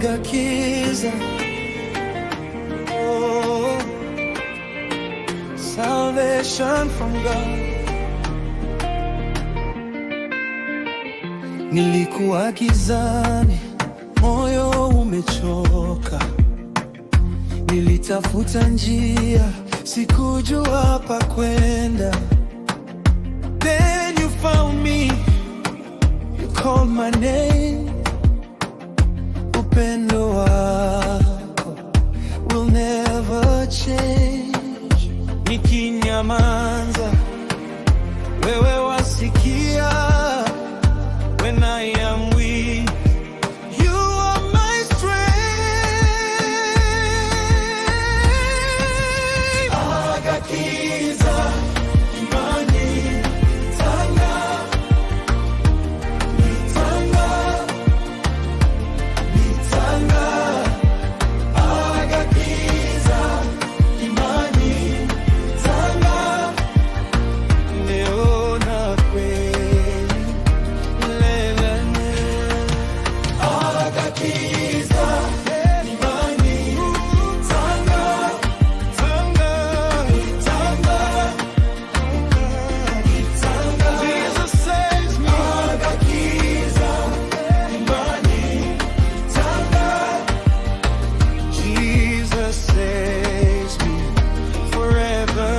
agakiza. Oh, salvation from God. Nilikuwa gizani, moyo umechoka, nilitafuta njia, sikujua pa kwenda. Then you found me, you called my name. Upendo wako will never change. Nikinyamaza, wewe wasikia. When I am weak, you are my strength. Agakiza, imani, nitanga, nitanga, nitanga. Agakiza, imani, nitanga. Neona kweli, lelane. Agakiza, imani, nitanga, nitanga, nitanga, nitanga. Jesus saves me. Agakiza, imani, nitanga. Jesus saves me forever.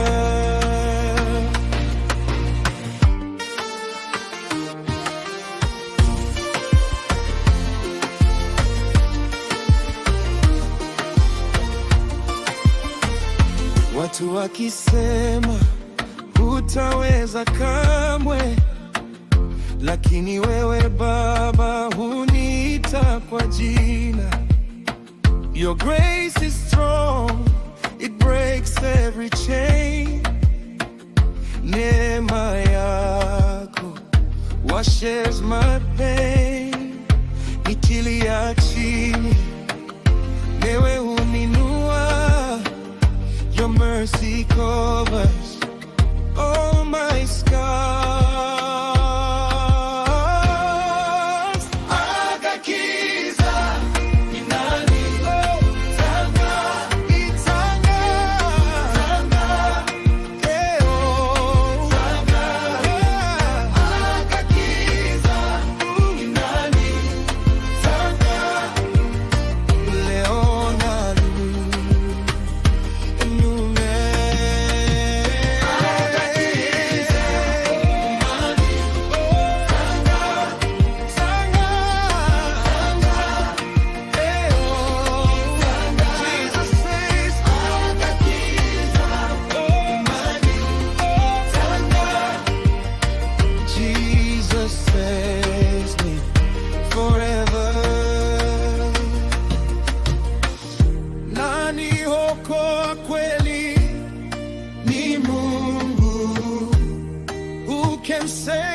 Watu wakisema hutaweza kamwe, lakini wewe Baba huniita kwa jina. Your grace is strong, it breaks every chain. Neema yako washes my pain. Nikilia chini, wewe huninua. Your mercy covers all my scars. Agakiza, imani, nitanga, nitanga, nitanga, nitanga. Agakiza, imani, nitanga. Leona Jesus saves me forever. Nani okoa kweli ni Mungu. Who can say